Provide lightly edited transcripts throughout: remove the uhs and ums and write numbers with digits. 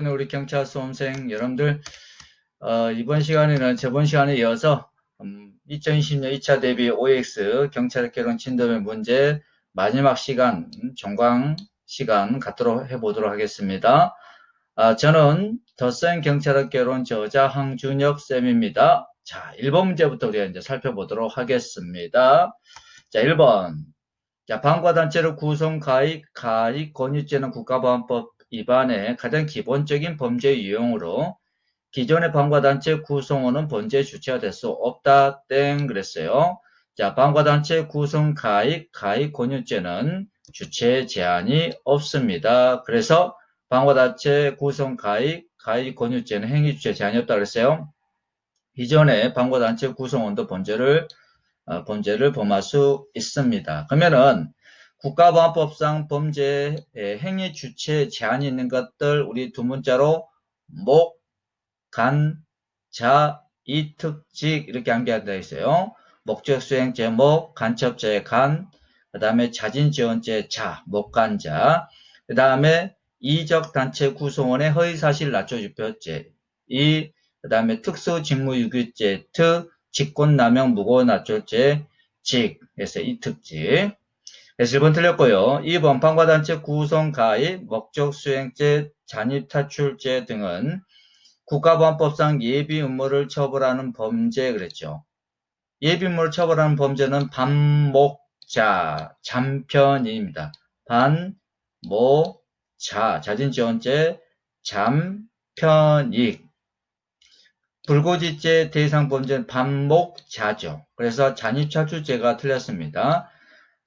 우리 경찰 수험생 여러분들, 이번 시간에는 저번 시간에 이어서 2020년 2차 대비 OX 경찰학개론 진도의 문제 마지막 시간, 종강 시간 갖도록 해보도록 하겠습니다. 저는 더센 경찰학개론 저자 황준혁 쌤입니다. 자, 1번 문제부터 우리가 이제 살펴보도록 하겠습니다. 자, 1번. 자, 방과 단체를 구성 가입 권유죄는 국가보안법 위반의 가장 기본적인 범죄 유형으로 기존의 방과 단체 구성원은 범죄 주체가 될 수 없다 땡 그랬어요. 자, 방과 단체 구성 가입 권유죄는 주체 제한이 없습니다. 그래서 방과 단체 구성 가입 권유죄는 행위 주체 제한이 없다 그랬어요. 기존의 방과 단체 구성원도 범죄를 범할 수 있습니다. 그러면은 국가보안법상 범죄 행위 주체 제한이 있는 것들 우리 두 문자로 목, 간, 자, 이특직 이렇게 암기한다 있어요. 목적 수행죄 목, 간첩죄 간, 그 다음에 자진지원죄 자, 목간자, 그 다음에 이적 단체 구성원의 허위사실 낮춰주표죄 그 다음에 특수직무유기죄 직권남용 무고납조죄 해서 이특직. 그래서 1번 틀렸고요. 2번 방과단체 구성가입, 목적수행죄, 잔입탈출죄 등은 국가보안법상 예비음모를 처벌하는 범죄 그랬죠. 예비음모를 처벌하는 범죄는 반목자, 잠편입니다. 반모자, 자진지원죄, 잠편익. 불고지죄 대상 범죄는 반목자죠. 그래서 잔입탈출죄가 틀렸습니다.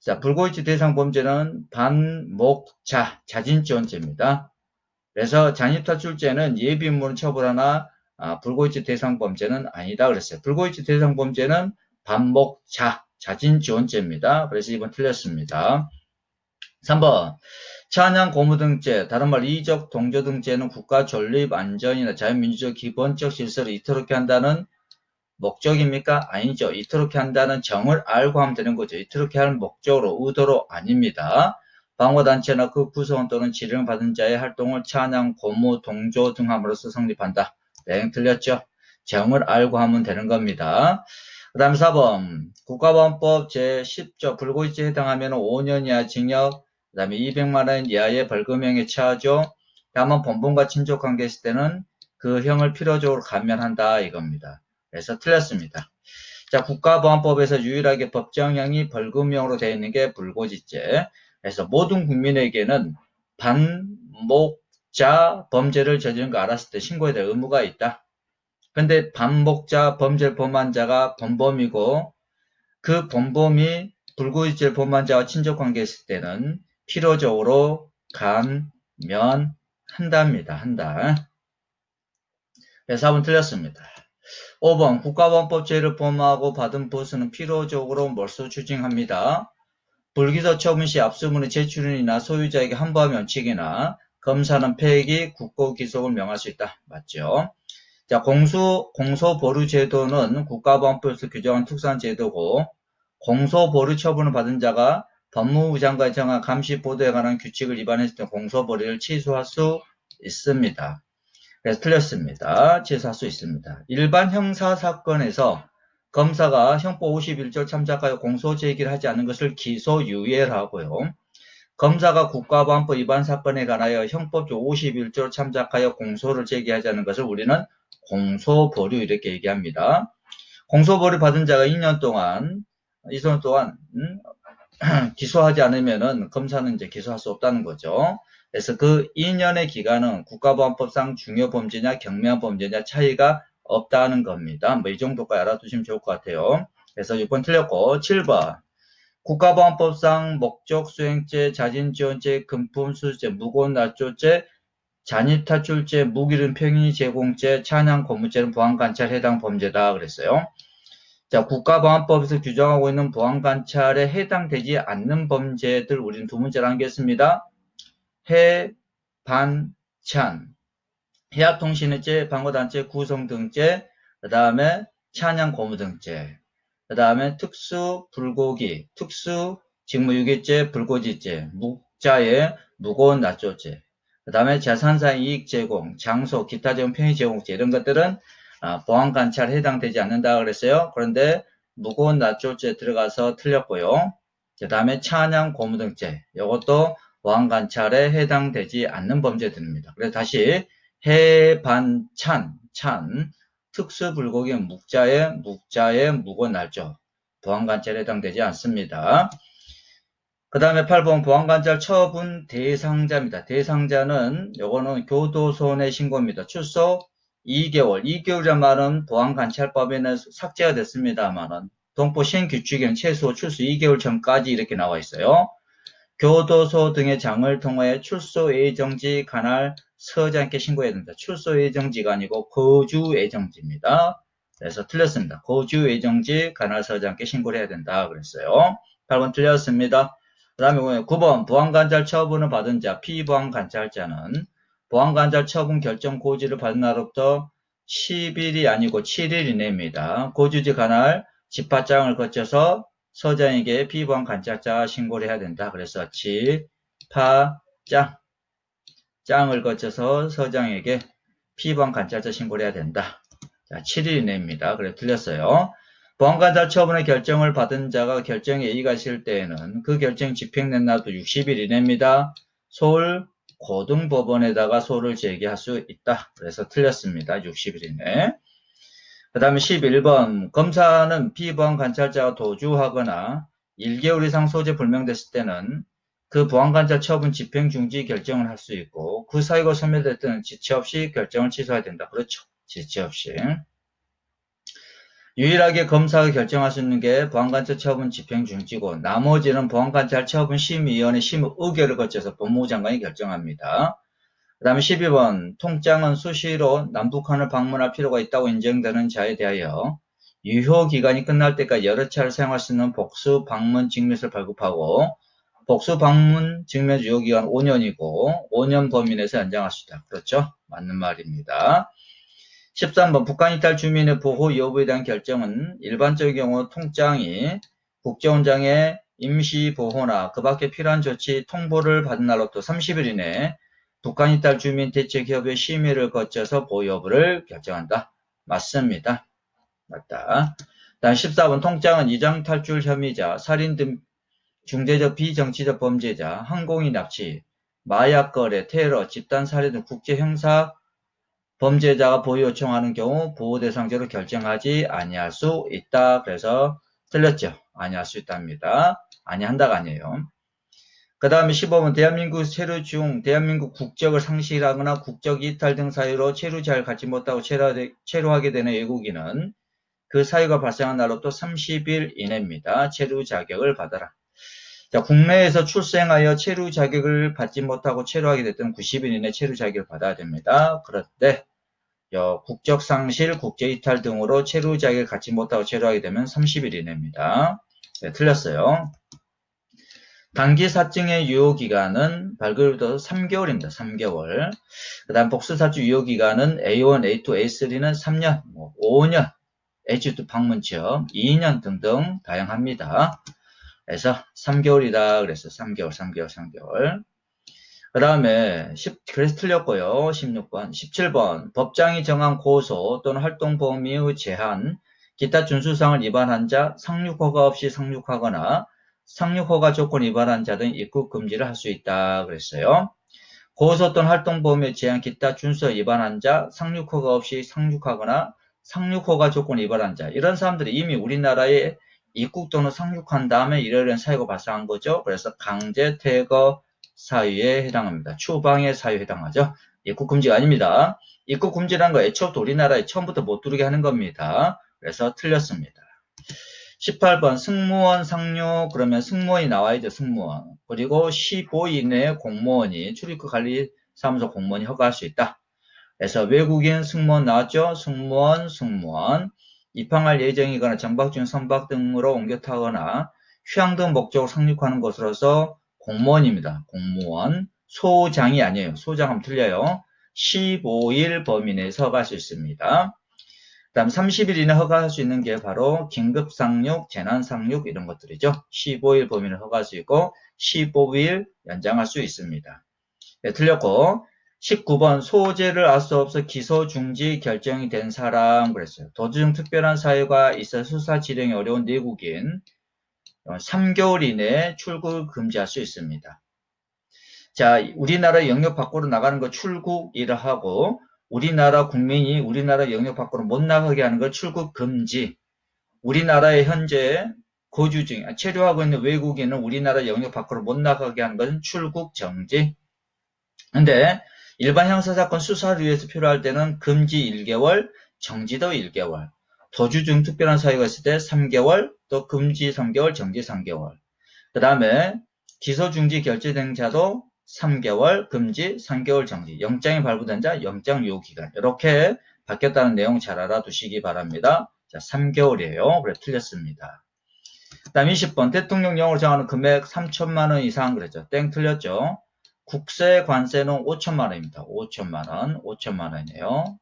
자, 불고지죄 대상 범죄는 반목자, 자진지원죄입니다. 그래서 잔입탈출죄는 예비음모는 처벌하나 불고지죄 대상 범죄는 아니다 그랬어요. 불고지죄 대상 범죄는 반목자, 자진지원죄입니다. 그래서 2번 틀렸습니다. 3번 찬양 고무등죄, 다른 말 이적 동조등죄는 국가 존립 안전이나 자유민주적 기본적 질서를 이토록 한다는 목적입니까? 아니죠. 이토록 한다는 정을 알고 하면 되는 거죠. 이토록 할 목적으로 의도로 아닙니다. 방어단체나 그 구성원 또는 지령받은 자의 활동을 찬양, 고무, 동조 등 함으로써 성립한다. 네, 틀렸죠. 정을 알고 하면 되는 겁니다. 그 다음 4번 국가보안법 제10조 불고지죄에 해당하면 5년 이하 징역, 그 다음에 200만 원 이하의 벌금형에 처하죠. 다만 본범과 친족관계 있을 때는 그 형을 필요적으로 감면한다 이겁니다. 그래서 틀렸습니다. 자, 국가보안법에서 유일하게 법정형이 벌금형으로 되어 있는 게 불고지죄. 그래서 모든 국민에게는 반목자 범죄를 저지른 거 알았을 때 신고해야 될 의무가 있다. 근데 반목자 범죄를 범한 자가 범범이고 그 범범이 불고지죄를 범한 자와 친족관계 있을 때는 필요적으로 감면한답니다. 한다. 그래서 4번 틀렸습니다. 5번 국가보안법 죄를 범하고 받은 보수는 필요적으로 몰수 추징합니다. 불기소 처분 시 압수문의 제출인이나 소유자에게 한부하면 원칙이나 검사는 폐기, 국고기소를 명할 수 있다. 맞죠? 자, 공소보류 제도는 국가보안법에서 규정한 특수한 제도고 공소보류 처분을 받은 자가 법무부 장관이 정한 감시 보도에 관한 규칙을 위반했을 때 공소보류를 취소할 수 있습니다. 그래서 틀렸습니다. 취소할 수 있습니다. 일반 형사사건에서 검사가 형법 51조 참작하여 공소 제기를 하지 않는 것을 기소유예라고요. 검사가 국가보안법 위반 사건에 관하여 형법 51조 참작하여 공소를 제기하지 않는 것을 우리는 공소보류 이렇게 얘기합니다. 공소보류 받은 자가 2년 동안 기소하지 않으면은 검사는 이제 기소할 수 없다는 거죠. 그래서 그 2년의 기간은 국가보안법상 중요범죄냐 경미한 범죄냐 차이가 없다는 겁니다. 뭐 이 정도까지 알아두시면 좋을 것 같아요. 그래서 6번 틀렸고 7번 국가보안법상 목적수행죄, 자진지원죄, 금품수수죄, 무고납조죄, 잔입탈출죄, 무기름 평의 제공죄, 찬양 고무죄는 보안관찰 해당 범죄다 그랬어요. 자, 국가보안법에서 규정하고 있는 보안관찰에 해당되지 않는 범죄들 우리는 두 문제로 하겠습니다. 해, 반, 찬, 해약통신의죄, 방어단체 구성등죄, 그 다음에 찬양 고무등죄, 그 다음에 특수 불고기, 특수 직무유기죄, 불고지죄, 묵자의 무고납조죄, 그 다음에 재산상 이익 제공, 장소, 기타 제공, 편의 제공제 이런 것들은 보안 관찰에 해당되지 않는다 그랬어요. 그런데 무거운 납조죄 들어가서 틀렸고요. 그 다음에 찬양, 고무등죄 이것도 보안 관찰에 해당되지 않는 범죄들입니다. 그래서 다시 해반찬, 특수불고기 묵자의 무고한 날조 보안 관찰에 해당되지 않습니다. 그 다음에 8번 보안관찰 처분 대상자입니다. 대상자는 요거는 교도소 내 신고입니다. 출소 2개월. 2개월이란 말은 보안관찰법에는 삭제가 됐습니다만은 동포 시행규칙에는 최소 출소 2개월 전까지 이렇게 나와 있어요. 교도소 등의 장을 통해 출소 예정지 관할 서장께 신고해야 됩니다. 출소 예정지가 아니고 거주 예정지입니다. 그래서 틀렸습니다. 거주 예정지 관할 서장께 신고를 해야 된다 그랬어요. 8번 틀렸습니다. 그 다음에 9번 보안관찰 처분을 받은 자, 피보안관찰자는 보안관찰 처분 결정 고지를 받은 날부터 10일이 아니고 7일 이내입니다. 고주지 관할 집합장을 거쳐서 서장에게 피보안관찰자 신고를 해야 된다. 그래서 짱을 거쳐서 서장에게 피보안관찰자 신고를 해야 된다. 자, 7일 이내입니다. 그래 틀렸어요. 보안관찰 처분의 결정을 받은 자가 결정에 이의가 있을 때에는 그 결정 집행된 날도 60일 이내입니다. 서울 고등법원에다가 소를 제기할 수 있다. 그래서 틀렸습니다. 60일 이내. 그 다음에 11번 검사는 피보안관찰자가 도주하거나 1개월 이상 소재 불명됐을 때는 그 보안관찰 처분 집행 중지 결정을 할 수 있고 그 사유가 소멸될 때는 지체 없이 결정을 취소해야 된다. 그렇죠. 지체 없이. 유일하게 검사가 결정할 수 있는 게 보안관찰 처분 집행 중지고 나머지는 보안관찰 처분 심의위원회 심의 의결을 거쳐서 법무부 장관이 결정합니다. 그 다음에 12번 통장은 수시로 남북한을 방문할 필요가 있다고 인정되는 자에 대하여 유효기간이 끝날 때까지 여러 차례 사용할 수 있는 복수 방문 직면을 발급하고 복수 방문 직면 유효기간 5년이고 5년 범위 내에서 연장할 수 있다. 그렇죠? 맞는 말입니다. 13번 북한 이탈 주민의 보호 여부에 대한 결정은 일반적인 경우 통장이 국정원장의 임시 보호나 그 밖에 필요한 조치 통보를 받은 날로부터 30일 이내에 북한 이탈 주민 대책협의 심의를 거쳐서 보호 여부를 결정한다. 맞습니다. 맞다. 다음 14번 통장은 이장 탈출 혐의자, 살인 등 중대적 비정치적 범죄자, 항공인 납치, 마약 거래, 테러, 집단 살해 등 국제 형사 범죄자가 보호 요청하는 경우 보호 대상자로 결정하지 아니할 수 있다. 그래서 틀렸죠. 아니할 수 있답니다. 아니한다가 아니에요. 그 다음에 15번 대한민국 체류 중 대한민국 국적을 상실하거나 국적 이탈 등 사유로 체류 자를 갖지 못하고 체류하게 되는 외국인은 그 사유가 발생한 날로부터 30일 이내입니다. 체류 자격을 받아라. 자, 국내에서 출생하여 체류 자격을 받지 못하고 체류하게 됐던 90일 이내 체류 자격을 받아야 됩니다. 그런데 국적 상실, 국제 이탈 등으로 체류 자격을 갖지 못하고 체류하게 되면 30일 이내입니다. 네, 틀렸어요. 단기 사증의 유효기간은 발급일부터 3개월입니다. 3개월. 그 다음 복수사주 유효기간은 A1, A2, A3는 3년, 5년, H2 방문 취업, 2년 등등 다양합니다. 그래서 3개월이다. 그래서 3개월. 그 다음에 그래서 틀렸고요. 16번. 17번. 법장이 정한 고소 또는 활동 범위의 제한, 기타 준수사항을 위반한 자, 상륙허가 없이 상륙하거나 상륙허가 조건 위반한 자 등 입국 금지를 할 수 있다. 그랬어요. 고소 또는 활동 범위의 제한, 기타 준수 위반한 자, 상륙허가 없이 상륙하거나 상륙허가 조건 위반한 자. 이런 사람들이 이미 우리나라에 입국 또는 상륙한 다음에 이러이러한 사유가 발생한 거죠. 그래서 강제 퇴거 사유에 해당합니다. 추방의 사유에 해당하죠. 입국 금지가 아닙니다. 입국 금지라는 거 애초부터 우리나라에 처음부터 못 들어오게 하는 겁니다. 그래서 틀렸습니다. 18번 승무원 상륙 그러면 승무원이 나와야죠. 승무원. 그리고 15일 이내에 공무원이 출입국 관리사무소 공무원이 허가할 수 있다. 그래서 외국인 승무원 나왔죠. 승무원 입항할 예정이거나 정박 중 선박 등으로 옮겨 타거나 휴양 등 목적으로 상륙하는 것으로서 공무원입니다. 공무원. 소장이 아니에요. 소장하면 틀려요. 15일 범위 내에서 허가할 수 있습니다. 그 다음 30일 이내 허가할 수 있는 게 바로 긴급상륙, 재난상륙 이런 것들이죠. 15일 범위를 허가할 수 있고 15일 연장할 수 있습니다. 네, 틀렸고 19번 소재를 알 수 없어 기소 중지 결정이 된 사람 그랬어요. 도주 중 특별한 사유가 있어 수사 진행이 어려운 내국인 3개월 이내에 출국을 금지할 수 있습니다. 자, 우리나라 영역 밖으로 나가는 거 출국이라 하고 우리나라 국민이 우리나라 영역 밖으로 못 나가게 하는 거 출국 금지. 우리나라에 현재 거주 중, 체류하고 있는 외국인은 우리나라 영역 밖으로 못 나가게 하는 것은 출국 정지. 근데 일반 형사사건 수사를 위해서 필요할 때는 금지 1개월, 정지도 1개월, 도주 중 특별한 사유가 있을 때 3개월, 또 금지 3개월, 정지 3개월. 그 다음에 기소 중지 결재된 자도 3개월, 금지 3개월 정지, 영장이 발부된 자 영장 요구 기간 이렇게 바뀌었다는 내용 잘 알아두시기 바랍니다. 자, 3개월이에요. 그래 틀렸습니다. 그 다음 20번 대통령령으로 정하는 금액 3천만 원 이상 그랬죠. 땡 틀렸죠. 국세 관세는 5천만 원입니다. 5천만 원, 5천만 원이에요.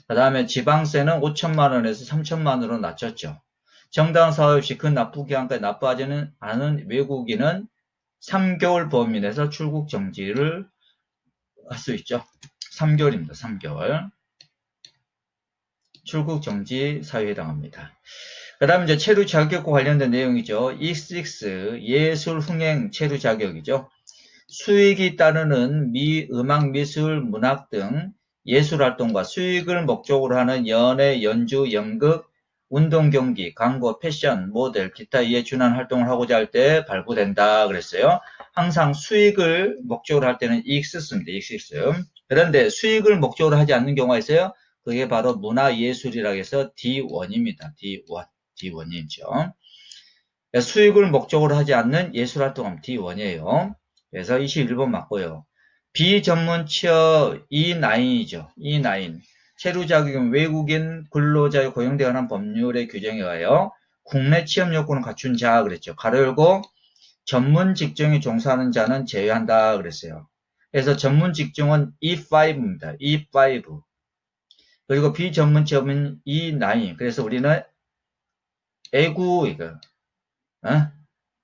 그 다음에 지방세는 5천만 원에서 3천만 원으로 낮췄죠. 정당한 사유 없이 그 납부기간까지 납부하지는 않은 외국인은 3개월 범위 내에서 출국 정지를 할 수 있죠. 3개월입니다. 3개월. 출국 정지 사유에 해당합니다. 그 다음에 이제 체류 자격과 관련된 내용이죠. E6 예술 흥행 체류 자격이죠. 수익이 따르는 음악, 미술, 문학 등 예술활동과 수익을 목적으로 하는 연애, 연주, 연극, 운동, 경기, 광고, 패션, 모델, 기타 이에 준한 활동을 하고자 할 때 발부된다 그랬어요. 항상 수익을 목적으로 할 때는 EX 씁니다. EX. 그런데 수익을 목적으로 하지 않는 경우가 있어요. 그게 바로 문화예술이라고 해서 D1입니다. D1. D1이죠. 수익을 목적으로 하지 않는 예술활동은 D1이에요. 그래서 21번 맞고요. 비전문 취업 E9이죠. E9. 체류 자격은 외국인 근로자의 고용되어 하는 법률의 규정에 의하여 국내 취업 요건을 갖춘 자 그랬죠. 가로 열고 전문 직종에 종사하는 자는 제외한다 그랬어요. 그래서 전문 직종은 E5입니다. E5. 그리고 비전문 취업은 E9. 그래서 우리는 애구 이거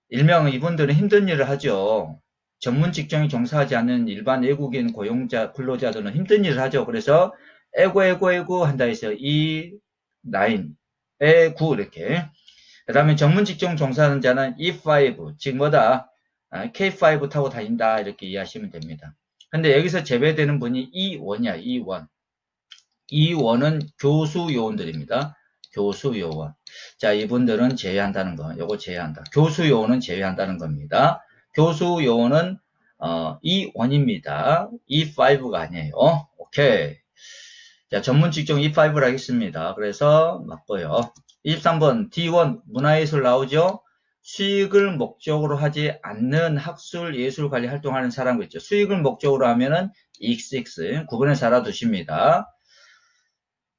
일명 이분들은 힘든 일을 하죠. 전문 직종에 종사하지 않는 일반 외국인 고용자, 근로자들은 힘든 일을 하죠. 그래서 에고 한다 해서 E9, 에구 이렇게. 그 다음에 전문 직종 종사하는 자는 E5, 즉 뭐다? K5 타고 다닌다 이렇게 이해하시면 됩니다. 근데 여기서 제외되는 분이 E1이야, E1. E1은 교수 요원들입니다. 교수 요원. 자, 이분들은 제외한다는 거. 요거 제외한다. 교수 요원은 제외한다는 겁니다. 교수 요원은 E1입니다. E5가 아니에요. 오케이. 자, 전문 직종 E5를 하겠습니다. 그래서 맞고요. 23번 D1 문화예술 나오죠? 수익을 목적으로 하지 않는 학술 예술 관리 활동하는 사람 있죠. 수익을 목적으로 하면은 XX 구분해서 알아두십니다.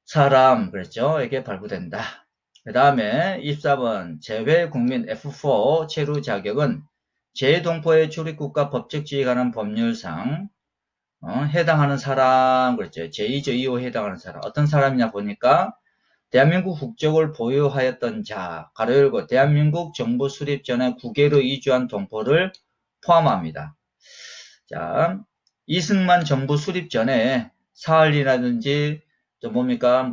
사람 그랬죠. 이게 발부된다. 그 다음에 24번 제외국민 F4 체류 자격은 제 동포의 출입국과 법적지에 관한 법률상 해당하는 사람 그랬죠. 제2조 2호에 해당하는 사람. 어떤 사람이냐 보니까 대한민국 국적을 보유하였던 자, 가로 열고 대한민국 정부 수립 전에 국외로 이주한 동포를 포함합니다. 자, 이승만 정부 수립 전에 사할리라든지 또 뭡니까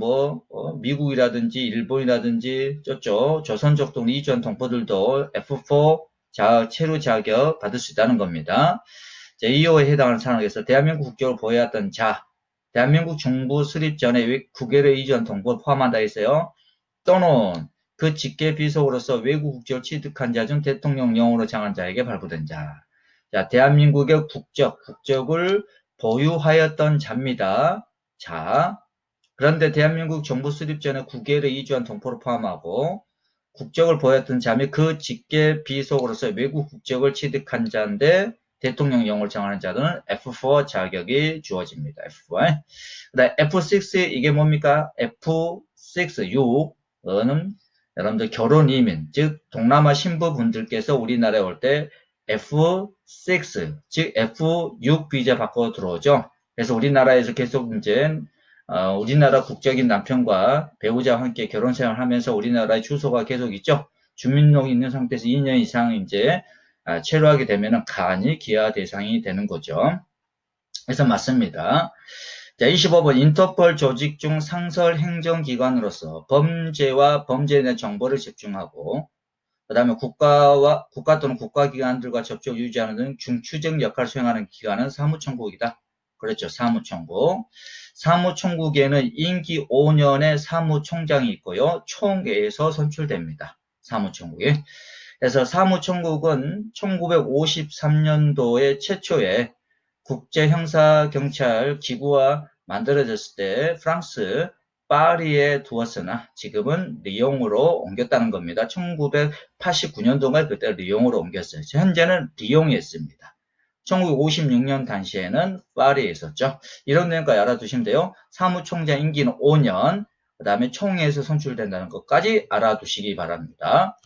미국이라든지 일본이라든지 저쪽 조선족 동 이주한 동포들도 F4 체류 자격 받을 수 있다는 겁니다. 제2호에 해당하는 사람에서 대한민국 국적을 보유했던 자, 대한민국 정부 수립 전에 국외로 이주한 동포를 포함한다 했어요. 또는 그 직계 비속으로서 외국 국적을 취득한 자 중 대통령령으로 정한 자에게 발부된 자. 자, 대한민국의 국적을 보유하였던 자입니다. 자, 그런데 대한민국 정부 수립 전에 국외로 이주한 동포를 포함하고 국적을 보였던 자 및 그 직계 비속으로서 외국 국적을 취득한 자인데 대통령령을 정하는 자들은 F4 자격이 주어집니다. F4. 그다음 F6 이게 뭡니까? F6 6은 여러분들 결혼 이민 즉 동남아 신부분들께서 우리나라에 올 때 F6 즉 F6 비자 받고 들어오죠. 그래서 우리나라에서 계속 이제 우리나라 국적인 남편과 배우자와 함께 결혼 생활을 하면서 우리나라의 주소가 계속 있죠. 주민등록이 있는 상태에서 2년 이상 이제 체류하게 되면 간이 기하 대상이 되는 거죠. 그래서 맞습니다. 자, 25번 인터폴 조직 중 상설 행정기관으로서 범죄와 범죄에 대한 정보를 집중하고 그 다음에 국가 또는 국가기관들과 접촉을 유지하는 등 중추적 역할을 수행하는 기관은 사무총국이다. 그렇죠. 사무총국. 사무총국에는 임기 5년의 사무총장이 있고요. 총회에서 선출됩니다. 사무총국이. 그래서 사무총국은 1953년도에 최초의 국제형사경찰 기구가 만들어졌을 때 프랑스 파리에 두었으나 지금은 리옹으로 옮겼다는 겁니다. 1989년도가 그때 리옹으로 옮겼어요. 현재는 리옹에 있습니다. 1956년 당시에는 파리에 있었죠. 이런 내용까지 알아두시면 돼요. 사무총장 임기는 5년, 그 다음에 총회에서 선출된다는 것까지 알아두시기 바랍니다.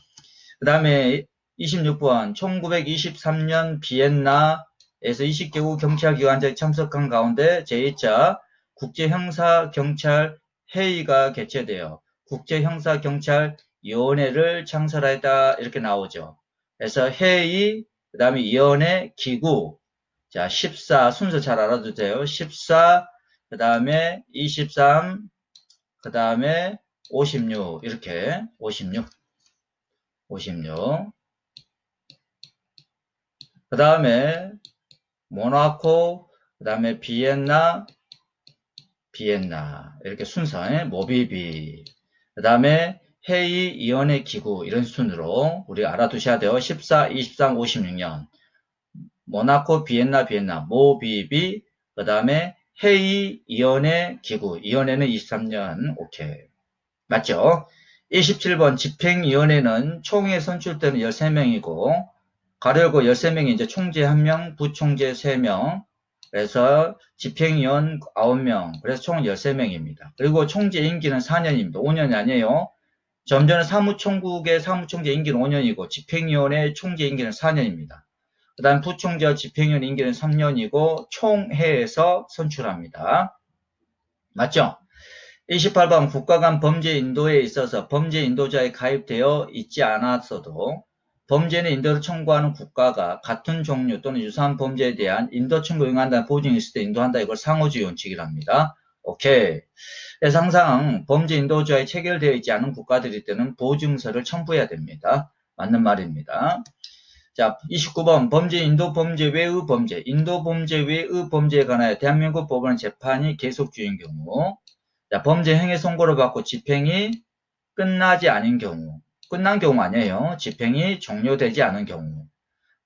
그 다음에 26번 1923년 비엔나에서 20개국 경찰기관장이 참석한 가운데 제2차 국제형사경찰 회의가 개최되어 국제형사경찰위원회를 창설하였다 이렇게 나오죠. 그래서 회의, 그 다음에 위원회, 기구, 자 14 순서 잘 알아두세요. 14, 그 다음에 23, 그 다음에 56 이렇게 56. 그 다음에 모나코, 그 다음에 비엔나 이렇게 순서에 모비비, 그 다음에 회의위원회 기구 이런 순으로 우리 알아두셔야 돼요. 14, 23, 56년 모나코, 비엔나, 모비비, 그 다음에 회의위원회 기구, 위원회는 23년 오케이 맞죠? 27번 집행위원회는 총회 선출되는 13명이고 가려고 13명이 이제 총재 1명, 부총재 3명, 그래서 집행위원 9명, 그래서 총 13명입니다. 그리고 총재 임기는 4년입니다. 5년이 아니에요. 좀 전에 사무총국의 사무총재 임기는 5년이고 집행위원회 총재 임기는 4년입니다. 그 다음 부총재와 집행위원 임기는 3년이고 총회에서 선출합니다. 맞죠? 28번 국가 간 범죄 인도에 있어서 범죄 인도자에 가입되어 있지 않았어도 범죄는 인도를 청구하는 국가가 같은 종류 또는 유사한 범죄에 대한 인도 청구 응한다는 보증이 있을 때 인도한다. 이걸 상호주의 원칙이랍니다. 오케이. 그래서 항상 범죄 인도자에 체결되어 있지 않은 국가들일 때는 보증서를 첨부해야 됩니다. 맞는 말입니다. 자, 29번 범죄 인도 범죄 외의 범죄 인도 범죄 외의 범죄에 관하여 대한민국 법원 재판이 계속 중인 경우 자, 범죄 행위 선고를 받고 집행이 끝나지 않은 경우, 끝난 경우 아니에요. 집행이 종료되지 않은 경우,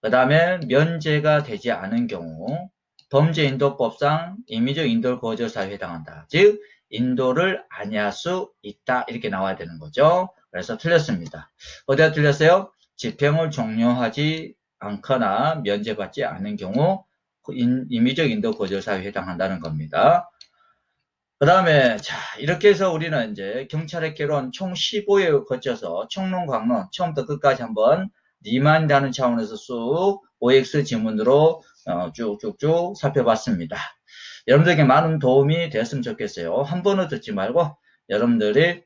그 다음에 면제가 되지 않은 경우, 범죄 인도법상 임의적 인도를 거절 사유에 해당한다. 즉, 인도를 아니할 수 있다. 이렇게 나와야 되는 거죠. 그래서 틀렸습니다. 어디가 틀렸어요? 집행을 종료하지 않거나 면제받지 않은 경우, 임의적 인도 거절 사유에 해당한다는 겁니다. 그 다음에 자 이렇게 해서 우리는 이제 경찰의 개론 총 15회 거쳐서 총론 강론 처음부터 끝까지 한번 리마인드하는 차원에서 쑥 OX 지문으로 쭉쭉쭉 살펴봤습니다. 여러분들에게 많은 도움이 됐으면 좋겠어요. 한 번은 듣지 말고 여러분들이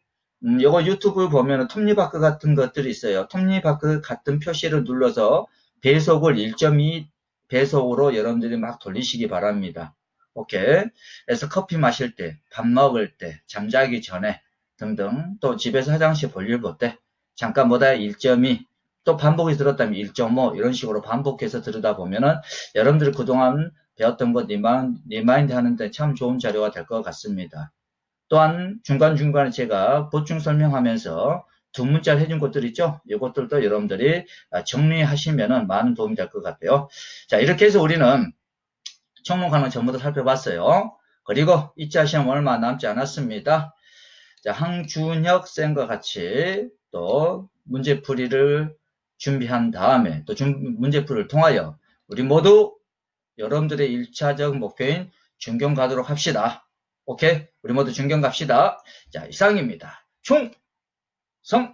이거 유튜브 보면 톱니바크 같은 것들이 있어요. 톱니바크 같은 표시를 눌러서 배속을 1.2 배속으로 여러분들이 막 돌리시기 바랍니다. 오케이. 그래서 커피 마실 때, 밥 먹을 때, 잠자기 전에 등등 또 집에서 화장실 볼일 볼 때 잠깐 뭐다 1.2 또 반복해서 들었다면 1.5 이런 식으로 반복해서 들으다 보면은 여러분들이 그동안 배웠던 것 리마인드 하는데 참 좋은 자료가 될 것 같습니다. 또한 중간중간에 제가 보충 설명하면서 두 문자를 해준 것들 있죠? 이것들도 여러분들이 정리하시면 많은 도움이 될 것 같아요. 자, 이렇게 해서 우리는 총론하는 전부 다 살펴봤어요. 그리고 2차 시험 얼마 남지 않았습니다. 자, 항준혁 쌤과 같이 또 문제풀이를 준비한 다음에 또 문제풀이를 통하여 우리 모두 여러분들의 1차적 목표인 준경 가도록 합시다. 오케이? 우리 모두 준경 갑시다. 자, 이상입니다. 충성!